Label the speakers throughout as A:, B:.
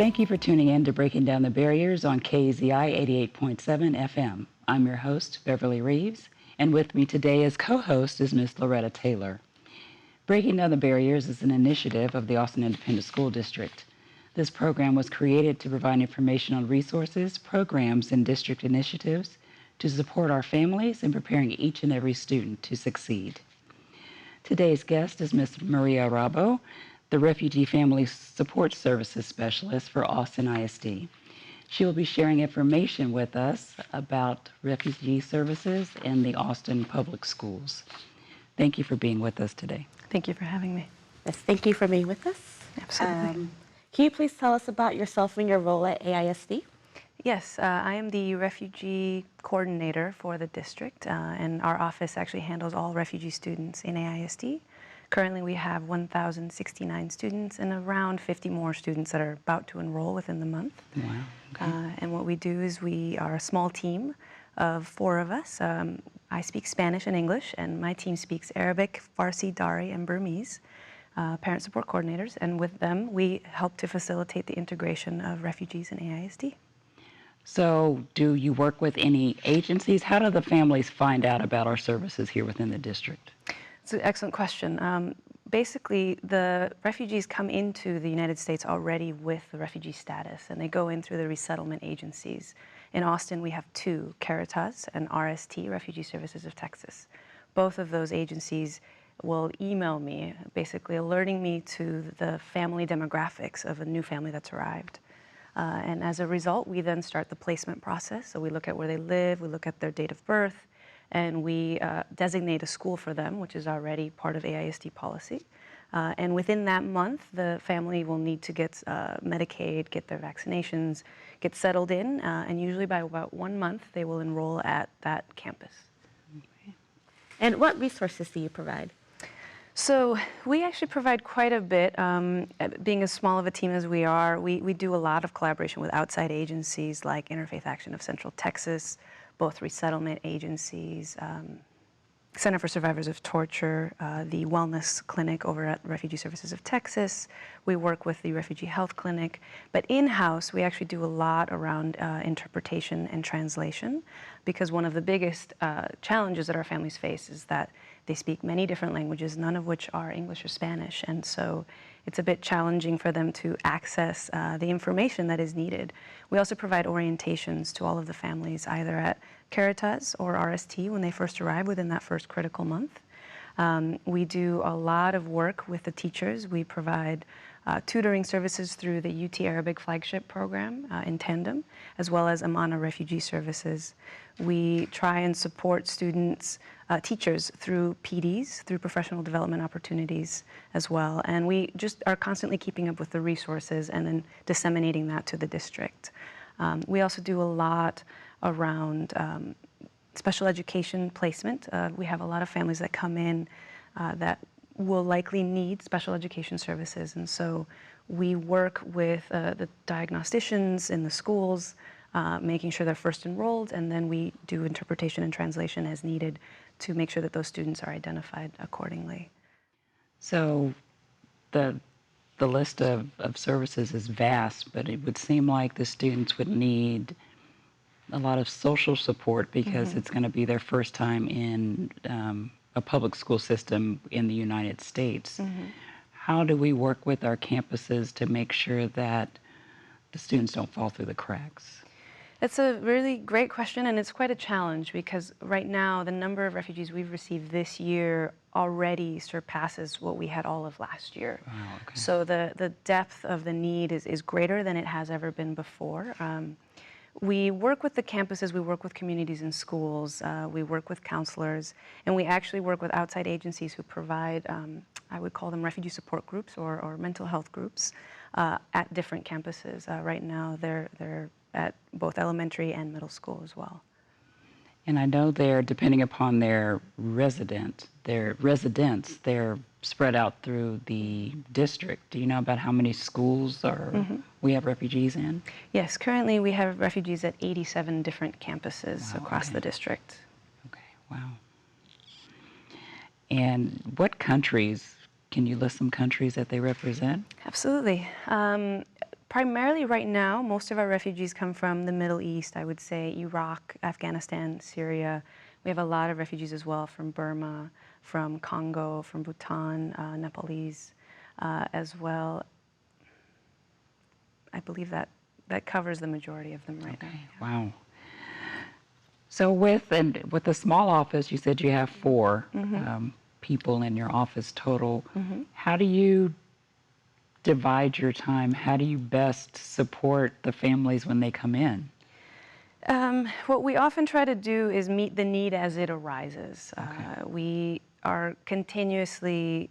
A: Thank you for tuning in to Breaking Down the Barriers on KZI 88.7 FM. I'm your host, Beverly Reeves, and with me today as co-host is Ms. Loretta Taylor. Breaking Down the Barriers is an initiative of the Austin Independent School District. This program was created to provide information on resources, programs, and district initiatives to support our families in preparing each and every student to succeed. Today's guest is Ms. Maria Rabo, the Refugee Family Support Services Specialist for Austin ISD. She will be sharing information with us about refugee services in the Austin Public Schools. Thank you for being with us today.
B: Thank you for having me.
C: Yes, thank you for being with us.
B: Absolutely.
C: Can you please tell us about yourself and your role at AISD?
B: Yes, I am the refugee coordinator for the district, and our office actually handles all refugee students in AISD. Currently, we have 1,069 students and around 50 more students that are about to enroll within the month.
A: Wow. Okay.
B: And what we do is we are a small team of 4 of us. I speak Spanish and English, and my team speaks Arabic, Farsi, Dari, and Burmese, parent support coordinators. And with them, we help to facilitate the integration of refugees in AISD.
A: So do you work with any agencies? How do the families find out about our services here within the district?
B: It's an excellent question. Basically, the refugees come into the United States already with the refugee status, and they go in through the resettlement agencies. In Austin, we have 2, Caritas and RST, Refugee Services of Texas. Both of those agencies will email me, basically alerting me to the family demographics of a new family that's arrived. And as a result, we then start the placement process. So we look at where they live, we look at their date of birth, and we designate a school for them, which is already part of AISD policy. And within that month, the family will need to get Medicaid, get their vaccinations, get settled in, and usually by about 1 month, they will enroll at that campus.
C: Okay. And what resources do you provide?
B: So we actually provide quite a bit. Being as small of a team as we are, we do a lot of collaboration with outside agencies like Interfaith Action of Central Texas, both resettlement agencies, Center for Survivors of Torture, the Wellness Clinic over at Refugee Services of Texas. We work with the Refugee Health Clinic. But in-house, we actually do a lot around interpretation and translation, because one of the biggest challenges that our families face is that they speak many different languages, none of which are English or Spanish. And so it's a bit challenging for them to access the information that is needed. We also provide orientations to all of the families, either at Caritas or RST when they first arrive within that first critical month. We do a lot of work with the teachers. We provide tutoring services through the UT Arabic flagship program in tandem, as well as Amana Refugee Services. We try and support students, teachers through PDs, through professional development opportunities as well. And we just are constantly keeping up with the resources and then disseminating that to the district. We also do a lot around special education placement. We have a lot of families that come in that will likely need special education services. And so we work with the diagnosticians in the schools, making sure they're first enrolled, and then we do interpretation and translation as needed to make sure that those students are identified accordingly.
A: So the list of services is vast, but it would seem like the students would need a lot of social support because it's going to be their first time in a public school system in the United States. How do we work with our campuses to make sure that the students don't fall through the cracks?
B: It's a really great question, and it's quite a challenge because right now the number of refugees we've received this year already surpasses what we had all of last year.
A: Wow, okay.
B: So the depth of the need is greater than it has ever been before. We work with the campuses, we work with communities and schools, we work with counselors, and we actually work with outside agencies who provide, I would call them refugee support groups or mental health groups at different campuses. Right now they're at both elementary and middle school as well.
A: And I know they're, depending upon their residents, they're spread out through the district. Do you know about how many schools we have refugees in?
B: Yes, currently we have refugees at 87 different campuses
A: Wow,
B: across
A: okay.
B: the district.
A: Okay, wow. And what countries, can you list some countries that they represent?
B: Absolutely. Primarily right now, most of our refugees come from the Middle East, I would say Iraq, Afghanistan, Syria. We have a lot of refugees as well from Burma, from Congo, from Bhutan, Nepalese as well. I believe that covers the majority of them right now.
A: Okay, wow. So with the small office, you said you have 4 people in your office total. How do you divide your time? How do you best support the families when they come in?
B: What we often try to do is meet the need as it arises.
A: Okay.
B: We are continuously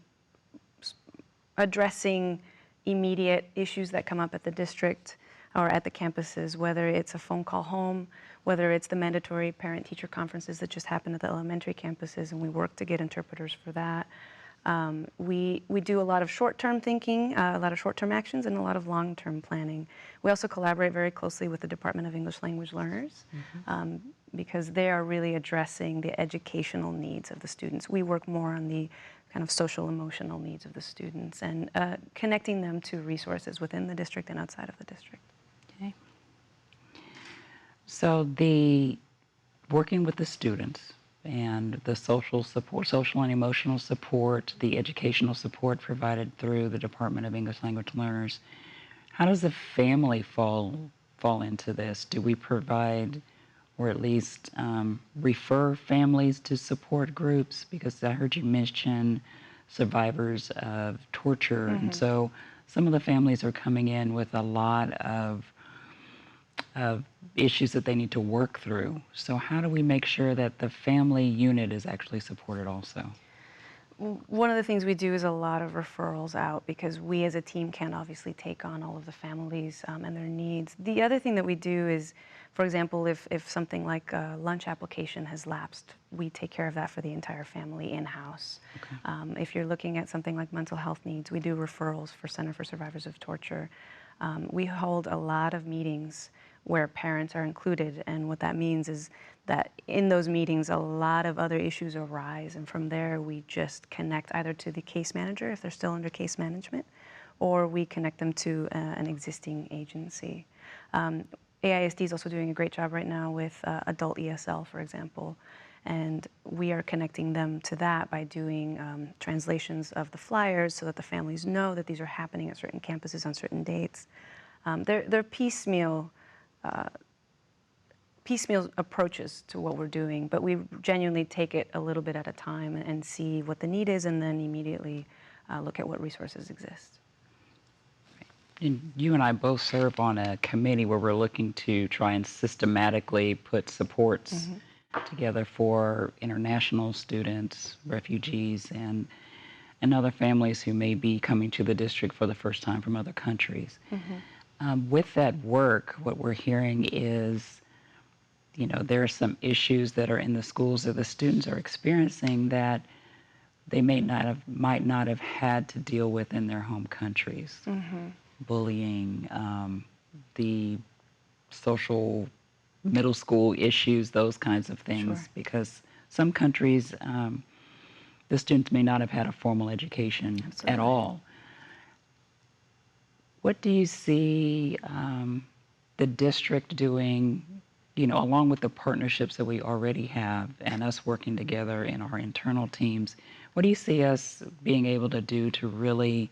B: addressing immediate issues that come up at the district or at the campuses, whether it's a phone call home, whether it's the mandatory parent-teacher conferences that just happened at the elementary campuses, and we work to get interpreters for that. We do a lot of short-term thinking, a lot of short-term actions, and a lot of long-term planning. We also collaborate very closely with the Department of English Language Learners because they are really addressing the educational needs of the students. We work more on the kind of social emotional needs of the students and connecting them to resources within the district and outside of the district.
A: Okay. So the working with the students and the social support, social and emotional support, the educational support provided through the Department of English Language Learners, how does the family fall into this? Do we provide or at least refer families to support groups? Because I heard you mention survivors of torture, and so some of the families are coming in with a lot of issues that they need to work through. So how do we make sure that the family unit is actually supported also?
B: One of the things we do is a lot of referrals out because we as a team can't obviously take on all of the families and their needs. The other thing that we do is, for example, if something like a lunch application has lapsed, we take care of that for the entire family in-house. Okay. If you're looking at something like mental health needs, we do referrals for Center for Survivors of Torture. We hold a lot of meetings where parents are included, and what that means is that in those meetings a lot of other issues arise, and from there we just connect either to the case manager if they're still under case management, or we connect them to an existing agency. AISD is also doing a great job right now with adult ESL, for example, and we are connecting them to that by doing translations of the flyers so that the families know that these are happening at certain campuses on certain dates. They're piecemeal approaches to what we're doing, but we genuinely take it a little bit at a time and see what the need is, and then immediately look at what resources exist.
A: And you and I both serve on a committee where we're looking to try and systematically put supports together for international students, refugees, and other families who may be coming to the district for the first time from other countries. With that work, what we're hearing is, you know, there are some issues that are in the schools that the students are experiencing that they might not have had to deal with in their home countries. Bullying, the social middle school issues, those kinds of things. Sure. Because some countries, the students may not have had a formal education at all. What do you see the district doing, you know, along with the partnerships that we already have and us working together in our internal teams? What do you see us being able to do to really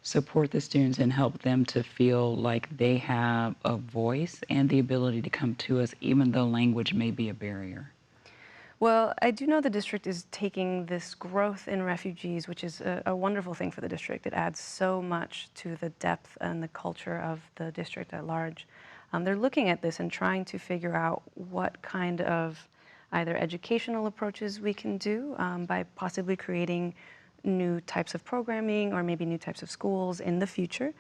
A: support the students and help them to feel like they have a voice and the ability to come to us, even though language may be a barrier?
B: Well, I do know the district is taking this growth in refugees, which is a wonderful thing for the district. It adds so much to the depth and the culture of the district at large. They're looking at this and trying to figure out what kind of either educational approaches we can do by possibly creating new types of programming or maybe new types of schools in the future.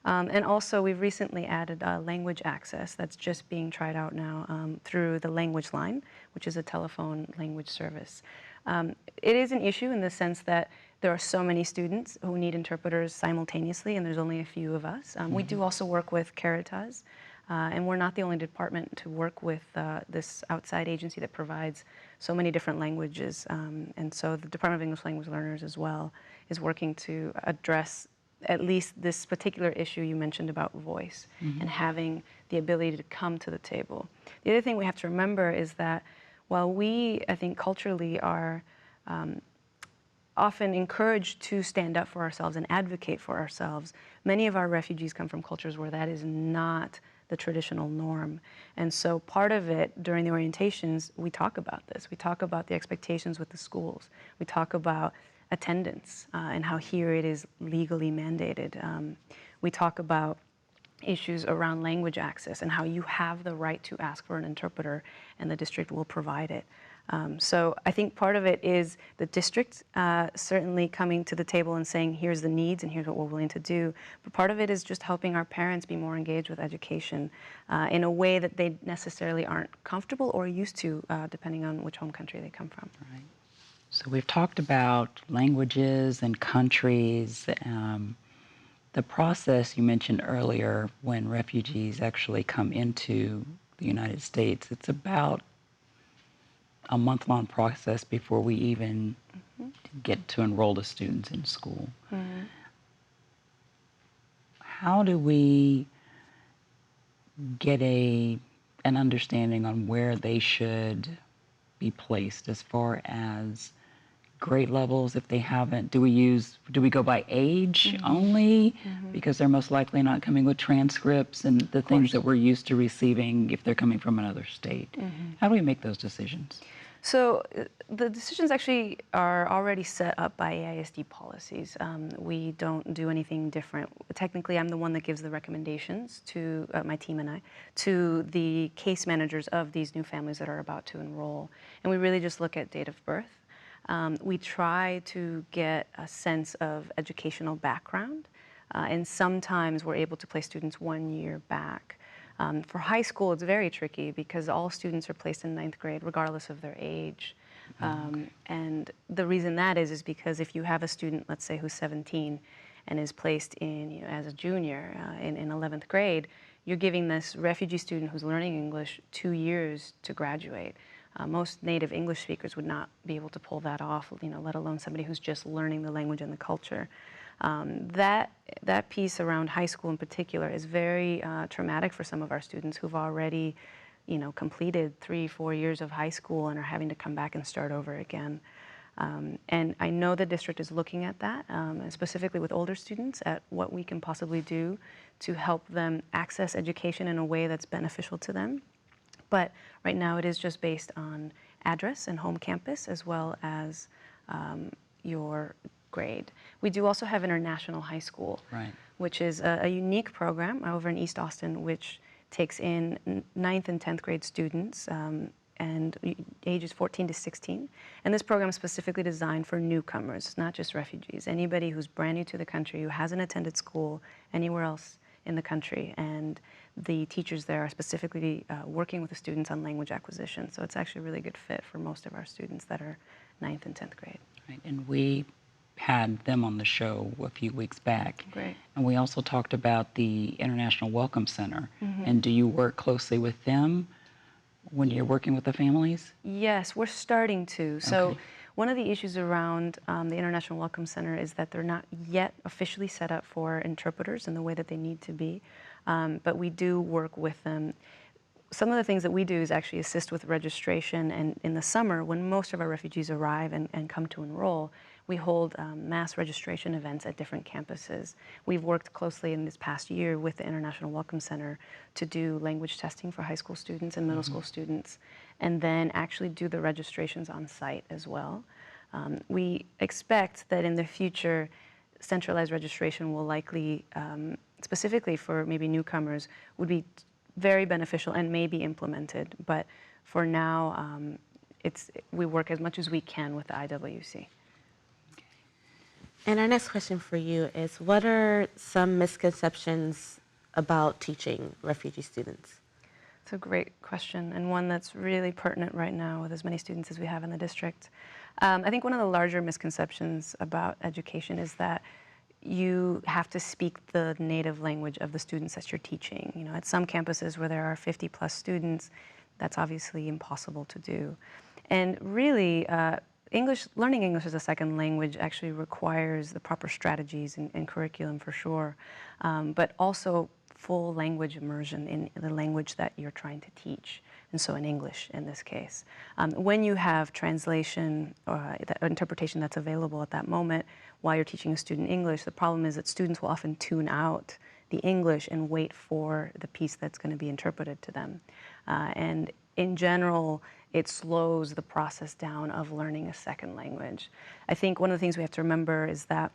B: And also, we've recently added language access that's just being tried out now through the Language Line, which is a telephone language service. It is an issue in the sense that there are so many students who need interpreters simultaneously, and there's only a few of us. We do also work with Caritas, and we're not the only department to work with this outside agency that provides so many different languages. And so the Department of English Language Learners as well is working to address at least this particular issue you mentioned about voice and having the ability to come to the table. The other thing we have to remember is that while we, I think, culturally are often encouraged to stand up for ourselves and advocate for ourselves, many of our refugees come from cultures where that is not the traditional norm. And so part of it during the orientations, we talk about this. We talk about the expectations with the schools. We talk about attendance and how here it is legally mandated. We talk about issues around language access and how you have the right to ask for an interpreter and the district will provide it. So I think part of it is the district certainly coming to the table and saying, here's the needs and here's what we're willing to do. But part of it is just helping our parents be more engaged with education in a way that they necessarily aren't comfortable or used to, depending on which home country they come from.
A: Right. So we've talked about languages and countries. The process you mentioned earlier when refugees actually come into the United States, it's about a month-long process before we even get to enroll the students in school. How do we get an understanding on where they should be placed as far as grade levels if they haven't? Do we go by age only because they're most likely not coming with transcripts and the things that we're used to receiving if they're coming from another state? How do we make those decisions?
B: So the decisions actually are already set up by AISD policies. We don't do anything different. Technically, I'm the one that gives the recommendations to my team and I, to the case managers of these new families that are about to enroll. And we really just look at date of birth. We try to get a sense of educational background, and sometimes we're able to place students 1 year back. For high school, it's very tricky because all students are placed in 9th grade regardless of their age. And the reason that is because if you have a student, let's say, who's 17 and is placed in, as a junior in 11th grade, you're giving this refugee student who's learning English 2 years to graduate. Most native English speakers would not be able to pull that off, let alone somebody who's just learning the language and the culture. That piece around high school in particular is very traumatic for some of our students who've already, completed 3-4 years of high school and are having to come back and start over again. And I know the district is looking at that, specifically with older students, at what we can possibly do to help them access education in a way that's beneficial to them. But right now it is just based on address and home campus as well as your grade. We do also have International High School, which is a unique program over in East Austin, which takes in 9th and 10th grade students and ages 14 to 16. And this program is specifically designed for newcomers, not just refugees, anybody who's brand new to the country, who hasn't attended school anywhere else in the country. And the teachers there are specifically working with the students on language acquisition. So it's actually a really good fit for most of our students that are 9th and 10th grade.
A: Right. And we had them on the show a few weeks back.
B: Great.
A: And we also talked about the International Welcome Center. And do you work closely with them when you're working with the families?
B: Yes, we're starting to. So one of the issues around the International Welcome Center is that they're not yet officially set up for interpreters in the way that they need to be. But we do work with them. Some of the things that we do is actually assist with registration, and in the summer, when most of our refugees arrive and come to enroll, we hold mass registration events at different campuses. We've worked closely in this past year with the International Welcome Center to do language testing for high school students and middle school students, and then actually do the registrations on site as well. We expect that in the future, centralized registration will likely, specifically for maybe newcomers, would be very beneficial and may be implemented. But for now, we work as much as we can with the IWC.
C: And our next question for you is, what are some misconceptions about teaching refugee students?
B: It's a great question, and one that's really pertinent right now with as many students as we have in the district. I think one of the larger misconceptions about education is that you have to speak the native language of the students that you're teaching. At some campuses where there are 50+ students, that's obviously impossible to do. And really, learning English as a second language actually requires the proper strategies and curriculum for sure, but also full language immersion in the language that you're trying to teach, and so in English in this case. When you have translation or interpretation that's available at that moment while you're teaching a student English, the problem is that students will often tune out the English and wait for the piece that's going to be interpreted to them. And in general, it slows the process down of learning a second language. I think one of the things we have to remember is that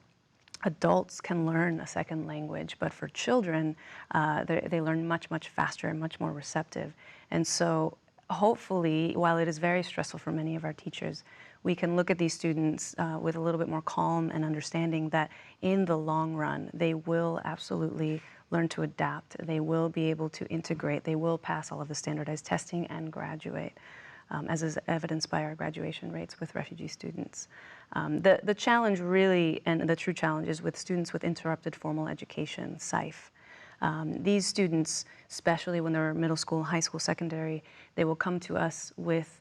B: adults can learn a second language, but for children, they learn much, much faster and much more receptive. And so hopefully, while it is very stressful for many of our teachers, we can look at these students with a little bit more calm and understanding that in the long run, they will absolutely learn to adapt. They will be able to integrate. They will pass all of the standardized testing and graduate, as is evidenced by our graduation rates with refugee students. The challenge really, and the true challenge, is with students with interrupted formal education, SIFE. These students, especially when they're middle school, high school, secondary, they will come to us with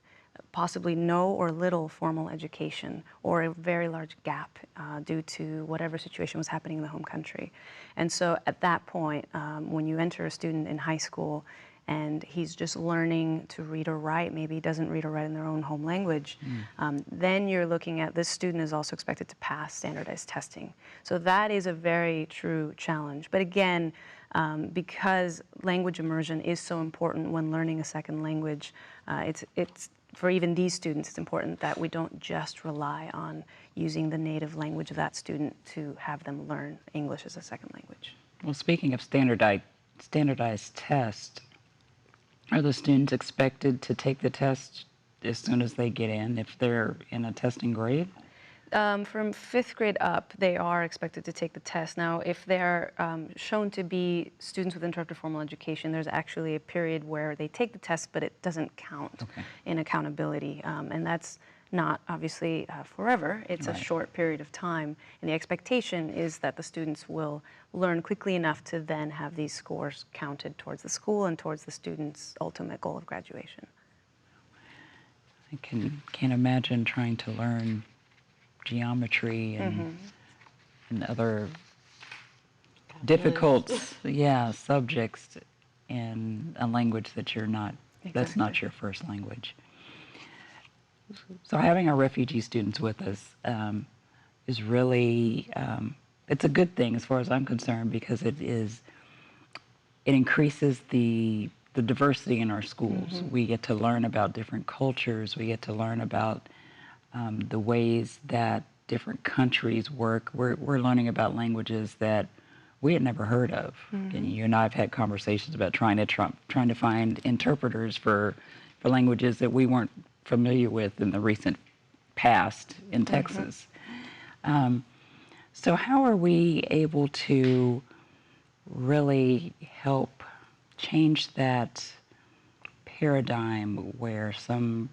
B: possibly no or little formal education or a very large gap due to whatever situation was happening in the home country. And so at that point, when you enter a student in high school and he's just learning to read or write, maybe he doesn't read or write in their own home language, then you're looking at this student is also expected to pass standardized testing. So that is a very true challenge. But again, because language immersion is so important when learning a second language, it's for even these students, it's important that we don't just rely on using the native language of that student to have them learn English as a second language.
A: Well, speaking of standardized tests, are the students expected to take the test as soon as they get in if they're in a testing grade?
B: From fifth grade up, they are expected to take the test. Now, if they're shown to be students with interrupted formal education, there's actually a period where they take the test, but it doesn't count in accountability. And that's not obviously forever. It's a short period of time. And the expectation is that the students will learn quickly enough to then have these scores counted towards the school and towards the student's ultimate goal of graduation.
A: I can't imagine trying to learn geometry and other difficult subjects in a language that you're not, that's not your first language. So having our refugee students with us is really, it's a good thing as far as I'm concerned, because it increases the diversity in our schools. We get to learn about different cultures. We get to learn about the ways that different countries work. We're learning about languages that we had never heard of. And you and I have had conversations about trying to find interpreters for languages that we weren't familiar with in the recent past in Texas. So how are we able to really help change that paradigm where some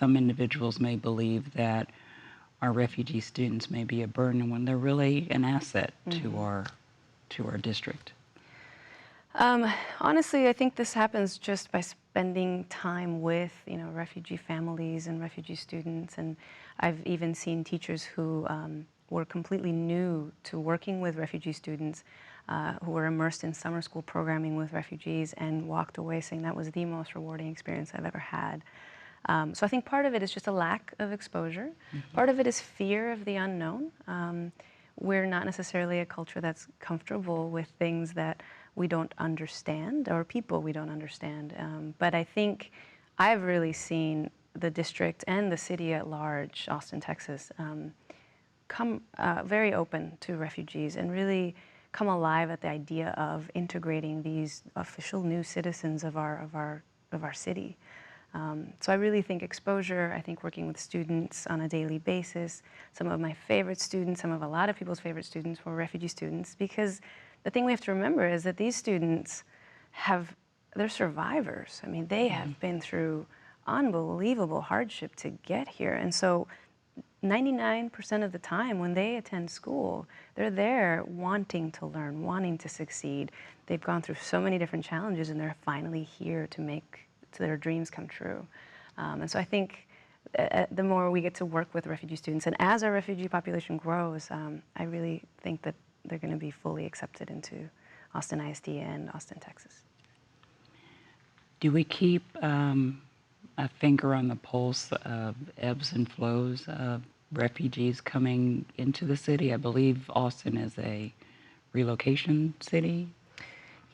A: individuals may believe that our refugee students may be a burden when they're really an asset to our district?
B: Honestly, I think this happens just by spending time with, refugee families and refugee students. And I've even seen teachers who were completely new to working with refugee students, who were immersed in summer school programming with refugees and walked away saying that was the most rewarding experience I've ever had. So I think part of it is just a lack of exposure. Part of it is fear of the unknown. We're not necessarily a culture that's comfortable with things that we don't understand or people we don't understand. But I think I've really seen the district and the city at large, Austin, Texas, come very open to refugees and really come alive at the idea of integrating these official new citizens of our city. So I really think exposure, I think working with students on a daily basis, some of my favorite students, a lot of people's favorite students were refugee students, because the thing we have to remember is that these students they're survivors. I mean, they have been through unbelievable hardship to get here. And so 99% of the time when they attend school, they're there wanting to learn, wanting to succeed. They've gone through so many different challenges and they're finally here to make their dreams come true. And so I think the more we get to work with refugee students, and as our refugee population grows, I really think that they're going to be fully accepted into Austin ISD and Austin, Texas.
A: Do we keep a finger on the pulse of ebbs and flows of refugees coming into the city? I believe Austin is a relocation city.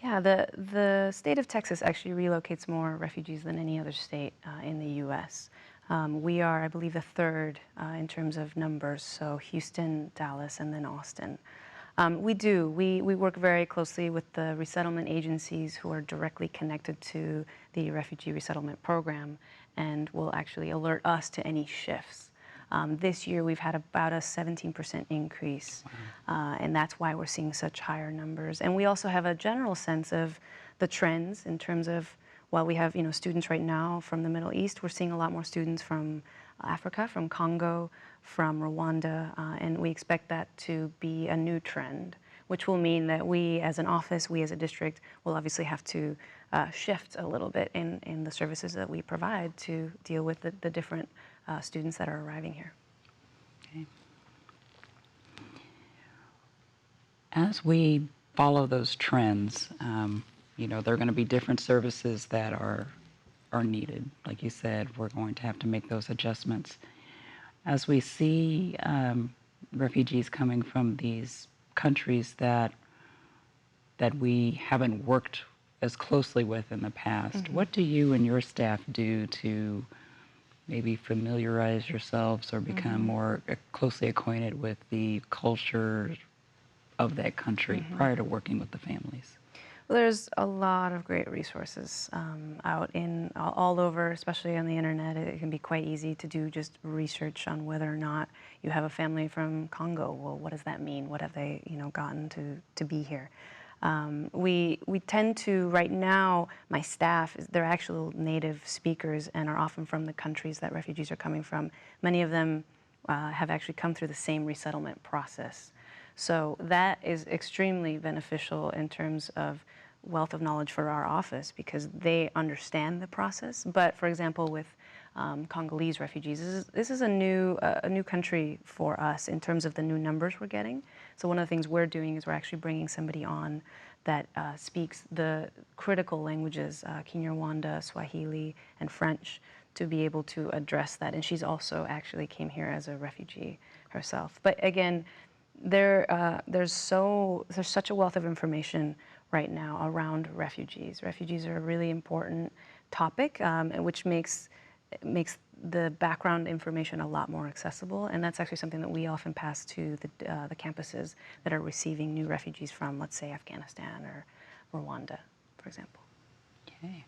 B: Yeah, the state of Texas actually relocates more refugees than any other state in the U.S. We are, I believe, the third in terms of numbers, so Houston, Dallas, and then Austin. We work very closely with the resettlement agencies who are directly connected to the refugee resettlement program and will actually alert us to any shifts. This year we've had about a 17% increase, and that's why we're seeing such higher numbers. And we also have a general sense of the trends in terms of, while we have students right now from the Middle East, we're seeing a lot more students from Africa, from Congo, from Rwanda, and we expect that to be a new trend, which will mean that we as an office, we as a district, will obviously have to shift a little bit in the services that we provide to deal with the different students that are arriving here.
A: Okay. As we follow those trends, there are going to be different services that are needed. Like you said, we're going to have to make those adjustments. As we see refugees coming from these countries that we haven't worked as closely with in the past, what do you and your staff do to maybe familiarize yourselves or become more closely acquainted with the culture of that country prior to working with the families?
B: Well, there's a lot of great resources out all over, especially on the internet. It can be quite easy to do just research on whether or not you have a family from Congo. Well, what does that mean? What have they, gotten to be here? We tend to, right now, my staff, they're actual native speakers and are often from the countries that refugees are coming from. Many of them have actually come through the same resettlement process. So that is extremely beneficial in terms of wealth of knowledge for our office because they understand the process. But for example, with Congolese refugees, this is a new country for us in terms of the new numbers we're getting. So one of the things we're doing is we're actually bringing somebody on that speaks the critical languages, Kinyarwanda, Swahili, and French, to be able to address that. And she's also actually came here as a refugee herself. But again, there's such a wealth of information right now around refugees. Refugees are a really important topic, which makes the background information a lot more accessible, and that's actually something that we often pass to the campuses that are receiving new refugees from, let's say, Afghanistan or Rwanda, for example.
A: Okay.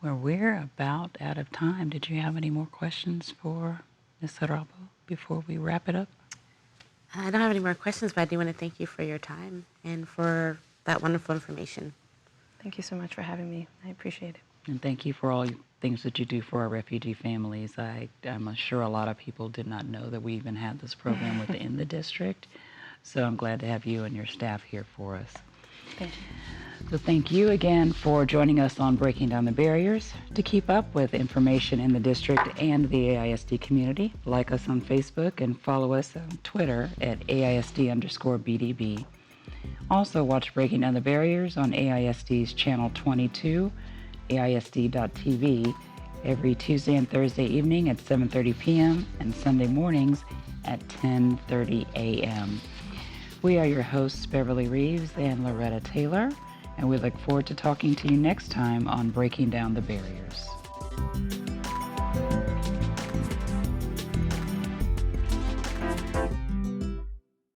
A: Well, we're about out of time. Did you have any more questions for Ms. Sarabo before we wrap it up?
C: I don't have any more questions, but I do want to thank you for your time and for that wonderful information.
B: Thank you so much for having me. I appreciate it.
A: And thank you for all things that you do for our refugee families. I'm sure a lot of people did not know that we even had this program within the district. So I'm glad to have you and your staff here for us.
B: Thank you.
A: So thank you again for joining us on Breaking Down the Barriers. To keep up with information in the district and the AISD community, like us on Facebook and follow us on Twitter at AISD_BDB. Also watch Breaking Down the Barriers on AISD's Channel 22, AISD.TV, every Tuesday and Thursday evening at 7:30 p.m. and Sunday mornings at 10:30 a.m. We are your hosts, Beverly Reeves and Loretta Taylor, and we look forward to talking to you next time on Breaking Down the Barriers.